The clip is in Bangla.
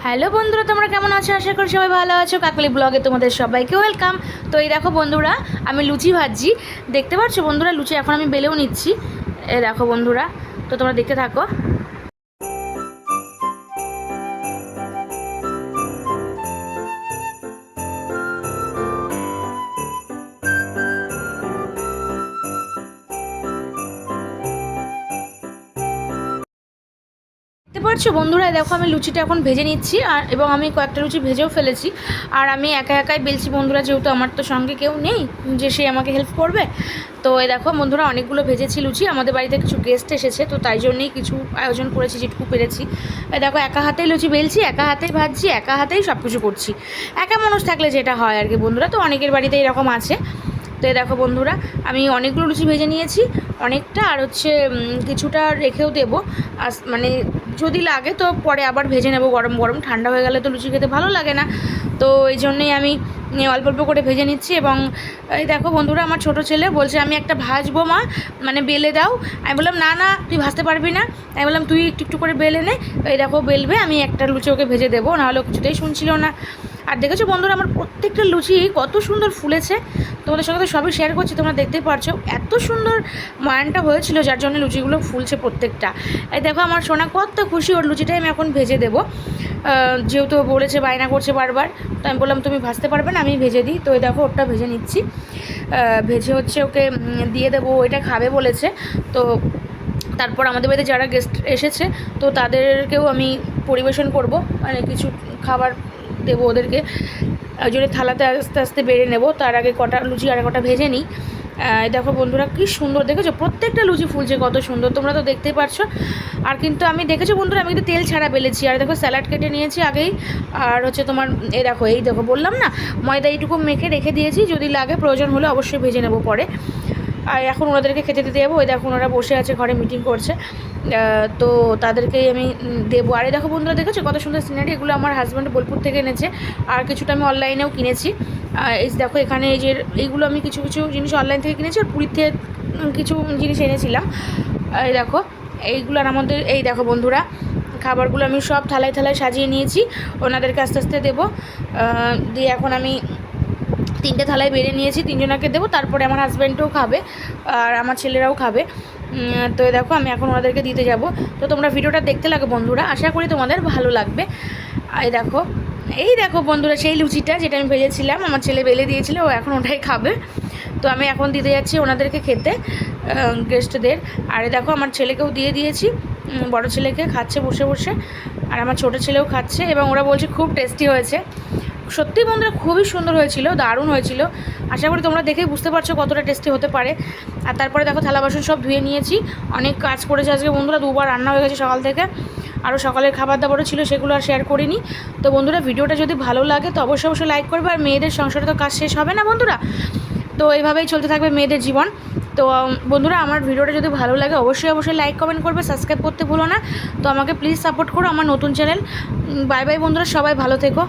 হ্যালো বন্ধুরা, তোমরা কেমন আছো? আশা করি সবাই ভালো আছো। কাকলি ব্লগে তোমাদের সবাইকে ওয়েলকাম। তো এই দেখো বন্ধুরা, আমি লুচি ভাজছি, দেখতে পাচ্ছ বন্ধুরা? লুচি এখন আমি বেলেও নিচ্ছি। এই দেখো বন্ধুরা, তো তোমরা দেখতে থাকো। দেখতে পাচ্ছ বন্ধুরা, দেখো আমি লুচিটা এখন ভেজে নিচ্ছি, আর এবং আমি কয়েকটা লুচি ভেজেও ফেলেছি। আর আমি একা একাই বেলছি বন্ধুরা, যেহেতু আমার তো সঙ্গে কেউ নেই যে সে আমাকে হেল্প করবে। তো এই দেখো বন্ধুরা, অনেকগুলো ভেজেছি লুচি। আমাদের বাড়িতে কিছু গেস্ট এসেছে, তো তাই জন্যেই কিছু আয়োজন করেছি যেটুকু পেরেছি। দেখো একা হাতেই লুচি বেলছি, একা হাতেই ভাজছি, একা হাতেই সব কিছু করছি। একা মানুষ থাকলে যেটা হয় আর কি বন্ধুরা, তো অনেকের বাড়িতে এরকম আছে। তো এই দেখো বন্ধুরা, আমি অনেকগুলো লুচি ভেজে নিয়েছি, অনেকটা, আর কিছুটা রেখেও দেবো। আর মানে যদি লাগে তো পরে আবার ভেজে নেবো গরম গরম। ঠান্ডা হয়ে গেলে তো লুচি খেতে ভালো লাগে না, তো এই জন্যেই আমি অল্প অল্প করে ভেজে নিচ্ছি। এবং এই দেখো বন্ধুরা, আমার ছোটো ছেলে বলছে আমি একটা ভাজবো মা, মানে বেলে দাও। আমি বললাম না না, তুই ভাজতে পারবি না। আমি বললাম তুই একটু একটু করে বেলে নে। এই দেখো বেলবে, আমি একটা লুচি ওকে ভেজে দেবো, নাহলে কিছুতেই শুনছিল না। আর দেখেছো বন্ধুরা, আমার প্রত্যেকটা লুচি কত সুন্দর ফুলেছে। তোমাদের সঙ্গে তো সবই শেয়ার করছি, তোমরা দেখতেই পারছো এত সুন্দর ময়ানটা হয়েছিল, যার জন্য লুচিগুলো ফুলছে প্রত্যেকটা। এই দেখো আমার সোনা কত খুশি, ওর লুচিটাই আমি এখন ভেজে দেবো। যেহেতু বলেছে, বায়না করছে বারবার, তো আমি বললাম তুমি ভাজতে পারবে না, আমি ভেজে দিই। তো এই দেখো ওটা ভেজে নিচ্ছি, ভেজে ওকে দিয়ে দেবো, ওইটা খাবে বলেছে। তো তারপর আমাদের বাড়িতে যারা গেস্ট এসেছে, তো তাদেরকেও আমি পরিবেশন করব, মানে কিছু খাবার দেবো ওদেরকে। ওই জন্য থালাতে আস্তে আস্তে বেড়ে নেব, তার আগে কটা লুচি আর কটা ভেজে নিই। দেখো বন্ধুরা কী সুন্দর, দেখেছো প্রত্যেকটা লুচি ফুলছে কত সুন্দর, তোমরা তো দেখতেই পারছো। আর কিন্তু আমি দেখেছো বন্ধুরা, আমি কিন্তু তেল ছাড়া বেলেছি। আর দেখো স্যালাড কেটে নিয়েছি আগেই। আর তোমার এই দেখো বললাম না, ময়দা এইটুকু মেখে রেখে দিয়েছি, যদি লাগে প্রয়োজন হলে অবশ্যই ভেজে নেব পরে। আর এখন ওনাদেরকে খেতে দিতে যাবো। ওই দেখো ওনারা বসে আছে, ঘরে মিটিং করছে, তো তাদেরকেই আমি দেবো। আর দেখো বন্ধুরা, দেখেছো কত সুন্দর সিনারি, এগুলো আমার হাজব্যান্ড বোলপুর থেকে এনেছে, আর কিছুটা আমি অনলাইনেও কিনেছি। এই দেখো এখানে এইগুলো আমি কিছু কিছু জিনিস অনলাইন থেকে কিনেছি, আর পুরীর থেকে কিছু জিনিস এনেছিলাম। এই দেখো এইগুলোর আমাদের, এই দেখো বন্ধুরা, খাবারগুলো আমি সব থালায় থালায় সাজিয়ে নিয়েছি, ওনাদেরকে আস্তে আস্তে দেবো। দিয়ে এখন আমি 3টে থালায় বেড়ে নিয়েছি, 3জনাকে দেবো, তারপরে আমার হাজব্যান্ডও খাবে আর আমার ছেলেরাও খাবে। তো দেখো আমি এখন ওনাদেরকে দিতে যাব। তো তোমরা ভিডিওটা দেখতে লাগো বন্ধুরা, আশা করি তোমাদের ভালো লাগবে। এই দেখো বন্ধুরা, সেই লুচিটা যেটা আমি ভেজেছিলাম, আমার ছেলে বেলে দিয়েছিল, ও এখন ওটাই খাবে। তো আমি এখন দিতে যাচ্ছি ওনাদেরকে খেতে, গেস্টদের। আর দেখো আমার ছেলেকেও দিয়ে দিয়েছি, বড় ছেলেকে খাচ্ছে বসে বসে, আর আমার ছোটো ছেলেও খাচ্ছে, এবং ওরা বলছে খুব টেস্টি হয়েছে। সত্যি বন্ধুরা খুবই সুন্দর হয়েছিল, দারুণ হয়েছিল। আশা করি তোমরা দেখেই বুঝতে পারছো কতটা টেস্টি হতে পারে। আর তারপরে দেখো থালা বাসন সব ধুয়ে নিয়েছি, অনেক কাজ করেছে আজকে বন্ধুরা, 2বার রান্না হয়ে গেছে সকাল থেকে। আরও সকালের খাবার দাবারও ছিল, সেগুলো আর শেয়ার করিনি। তো বন্ধুরা ভিডিওটা যদি ভালো লাগে তো অবশ্যই অবশ্যই লাইক করবে। আর মেয়েদের সংসারে তো কাজ শেষ হবে না বন্ধুরা, তো এইভাবেই চলতে থাকবে মেয়েদের জীবন। তো বন্ধুরা আমার ভিডিওটা যদি ভালো লাগে অবশ্যই অবশ্যই লাইক কমেন্ট করবে, সাবস্ক্রাইব করতে ভুলো না। তো আমাকে প্লিজ সাপোর্ট করো, আমার নতুন চ্যানেল। বাই বাই বন্ধুরা, সবাই ভালো থেকো।